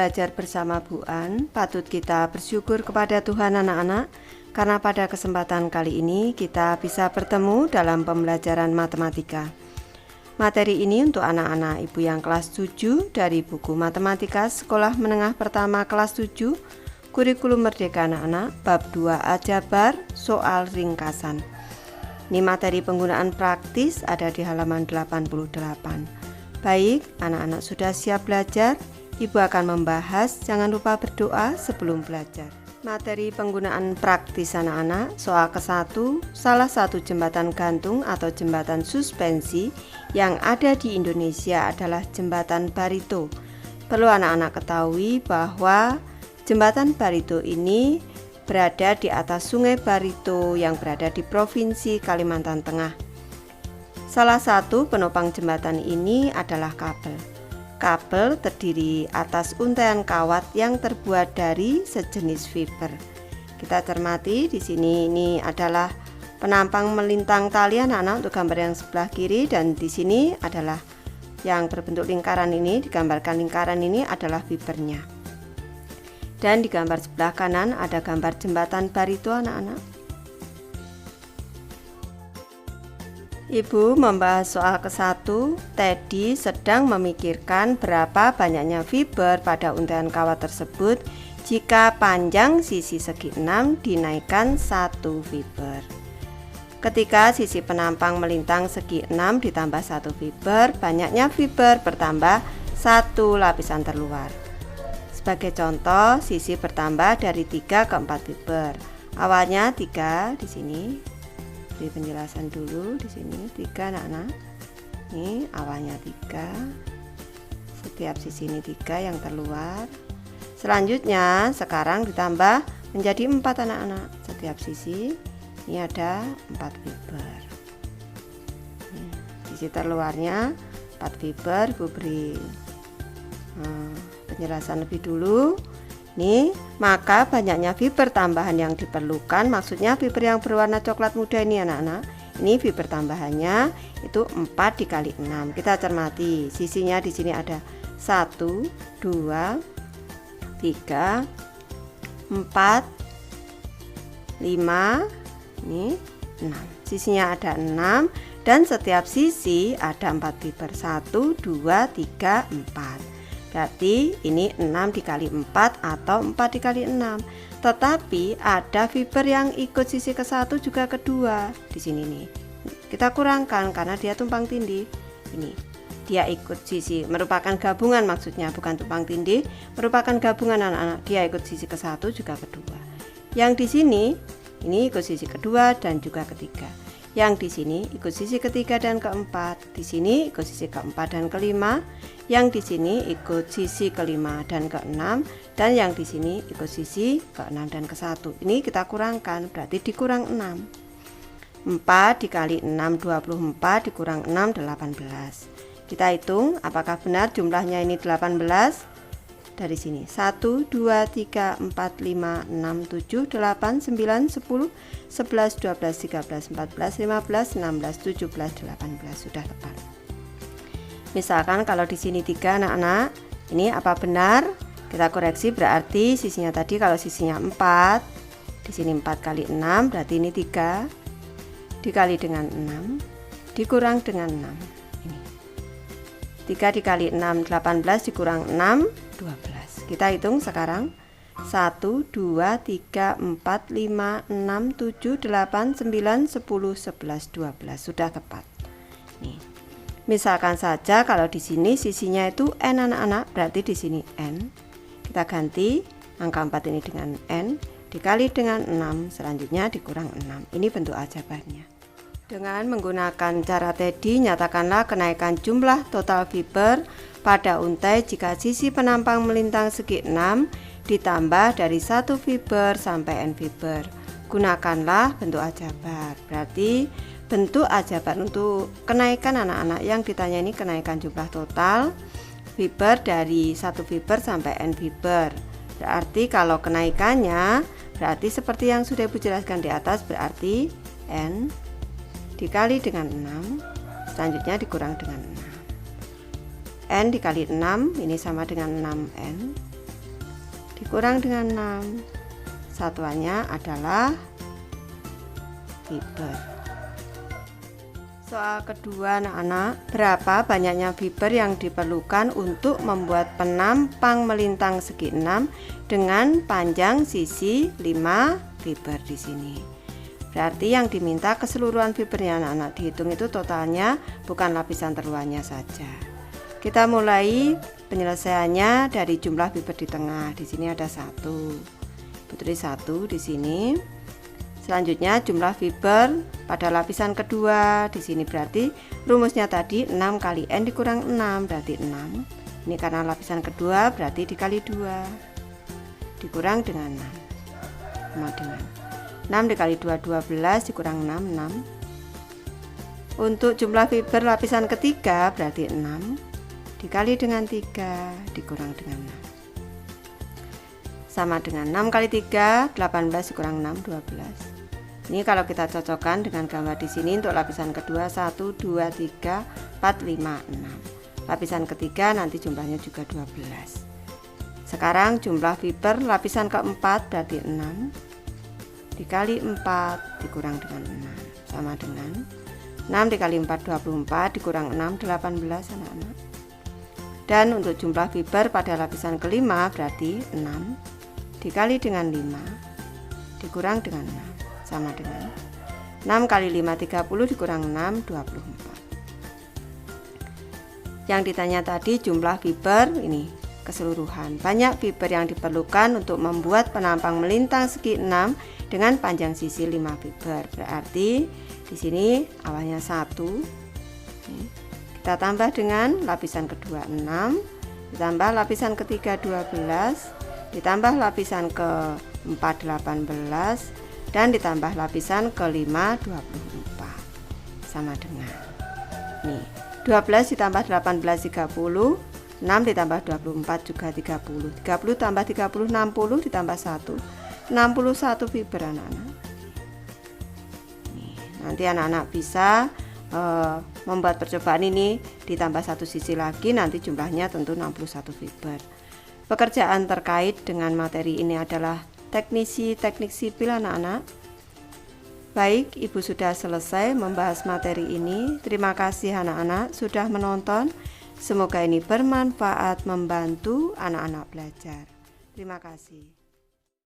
belajar bersama Bu An, patut kita bersyukur kepada Tuhan anak-anak, karena pada kesempatan kali ini kita bisa bertemu dalam pembelajaran matematika. Materi ini untuk anak-anak ibu yang kelas 7 dari buku Matematika Sekolah Menengah Pertama kelas 7, Kurikulum Merdeka Anak-anak, bab 2 Aljabar, soal ringkasan. Ini materi penggunaan praktis ada di halaman 88. Baik, anak-anak sudah siap belajar? Ibu akan membahas, jangan lupa berdoa sebelum belajar. Materi penggunaan praktis anak-anak, soal ke-1, salah satu jembatan gantung atau jembatan suspensi yang ada di Indonesia adalah jembatan Barito. Perlu anak-anak ketahui bahwa jembatan Barito ini berada di atas Sungai Barito yang berada di Provinsi Kalimantan Tengah. Salah satu penopang jembatan ini adalah kabel. Kabel terdiri atas untaian kawat yang terbuat dari sejenis fiber. Kita cermati di sini, ini adalah penampang melintang tali anak-anak untuk gambar yang sebelah kiri, dan di sini adalah yang berbentuk lingkaran ini, digambarkan lingkaran ini adalah fibernya. Dan di gambar sebelah kanan ada gambar jembatan Barito anak-anak. Ibu membahas soal ke-1. Teddy sedang memikirkan berapa banyaknya fiber pada untaian kawat tersebut jika panjang sisi segi 6 dinaikkan 1 fiber. Ketika sisi penampang melintang segi 6 ditambah 1 fiber, banyaknya fiber bertambah 1 lapisan terluar. Sebagai contoh, sisi bertambah dari 3 ke 4 fiber. Awalnya 3 di sini. Beri penjelasan dulu di sini 3 anak-anak. Ini awalnya 3. Setiap sisi ini 3 yang terluar. Selanjutnya sekarang ditambah menjadi 4 anak-anak. Setiap sisi ini ada 4 fiber. Sisi terluarnya 4 fiber. Ibu beri penjelasan lebih dulu. Nih, maka banyaknya fiber tambahan yang diperlukan, maksudnya fiber yang berwarna coklat muda ini anak-anak. Ini fiber tambahannya itu 4 dikali 6. Kita cermati, sisinya di sini ada 1, 2, 3, 4, 5, ini 6. Sisinya ada 6 dan setiap sisi ada 4 fiber. 1, 2, 3, 4. Berarti ini 6 dikali 4 atau 4 dikali 6. Tetapi ada fiber yang ikut sisi ke-1 juga kedua. Di sini nih. Kita kurangkan karena dia tumpang tindih. Ini. Dia ikut sisi, merupakan gabungan maksudnya, bukan tumpang tindih, merupakan gabungan anak-anak. Dia ikut sisi ke-1 juga kedua. Yang di sini ini ikut sisi kedua dan juga ketiga. Yang di sini ikut sisi ketiga dan keempat. Di sini ikut sisi keempat dan kelima. Yang di sini ikut sisi kelima dan keenam. Dan yang di sini ikut sisi keenam dan ke-1. Ini kita kurangkan, berarti dikurang 6. 4 dikali 6 24, dikurang 6 18. Kita hitung apakah benar jumlahnya ini 18. Dari sini 1, 2, 3, 4, 5, 6, 7, 8, 9, 10, 11, 12, 13, 14, 15, 16, 17, 18. Sudah tepat. Misalkan kalau di sini 3 anak-anak, ini apa benar? Kita koreksi, berarti sisinya tadi kalau sisinya 4, di sini 4 kali 6, berarti ini 3 dikali dengan 6 dikurang dengan 6. Ini 3 dikali 6 18 dikurang 6 12. Kita hitung sekarang 1, 2, 3, 4, 5, 6, 7, 8, 9, 10, 11, 12. Sudah tepat. Nih. Misalkan saja kalau di sini sisinya itu n anak-anak, berarti di sini n. Kita ganti angka 4 ini dengan n dikali dengan 6, selanjutnya dikurang 6. Ini bentuk aljabarnya. Dengan menggunakan cara Teddy, nyatakanlah kenaikan jumlah total fiber pada untai jika sisi penampang melintang segi 6 ditambah dari 1 fiber sampai n fiber. Gunakanlah bentuk aljabar. Berarti bentuk aljabar untuk kenaikan anak-anak yang ditanya ini kenaikan jumlah total fiber dari 1 fiber sampai n fiber. Berarti kalau kenaikannya berarti seperti yang sudah Ibu jelaskan di atas, berarti n dikali dengan 6, selanjutnya dikurang dengan 6. N dikali 6 ini sama dengan 6N. dikurang dengan 6. Satuannya adalah fiber. Soal kedua anak-anak, berapa banyaknya fiber yang diperlukan untuk membuat penampang melintang segi 6 dengan panjang sisi 5 fiber di sini. Berarti yang diminta keseluruhan fibernya anak-anak, dihitung itu totalnya, bukan lapisan terluarnya saja. Kita mulai penyelesaiannya dari jumlah fiber di tengah. Di sini ada 1. Tulis 1 di sini. Selanjutnya jumlah fiber pada lapisan kedua. Di sini berarti rumusnya tadi 6 kali N dikurang 6 berarti 6. Ini karena lapisan kedua berarti dikali 2 dikurang dengan 6 sama dengan 6 dikali 2 12 dikurang 6 6. Untuk jumlah fiber lapisan ketiga berarti 6 dikali dengan 3 dikurang dengan 6 sama dengan 6 kali 3 18 dikurang 6 12. Ini kalau kita cocokkan dengan gambar di sini untuk lapisan kedua 1 2 3 4 5 6. Lapisan ketiga nanti jumlahnya juga 12. Sekarang jumlah fiber lapisan keempat berarti 6 dikali 4 dikurang dengan 6 sama dengan 6 dikali 4 24 dikurang 6 18 anak-anak. Dan untuk jumlah fiber pada lapisan kelima berarti 6 dikali dengan 5 dikurang dengan 6 sama dengan 6 kali 5 30 dikurang 6 24. Yang ditanya tadi jumlah fiber ini keseluruhan. Banyak fiber yang diperlukan untuk membuat penampang melintang segi 6 dengan panjang sisi 5 fiber. Berarti di sini awalnya 1. Kita tambah dengan lapisan kedua 6, ditambah lapisan ketiga 12, ditambah lapisan keempat 18 dan ditambah lapisan kelima 24. Sama dengan nih, 12 ditambah 18 30, 6 ditambah 24 juga 30. 30 tambah 30 60 ditambah 1 61 fiber anak-anak. Nanti anak-anak bisa membuat percobaan ini ditambah satu sisi lagi, nanti jumlahnya tentu 61 fiber. Pekerjaan terkait dengan materi ini adalah teknik sipil anak-anak. Baik, Ibu sudah selesai membahas materi ini. Terima kasih anak-anak sudah menonton. Semoga ini bermanfaat membantu anak-anak belajar. Terima kasih.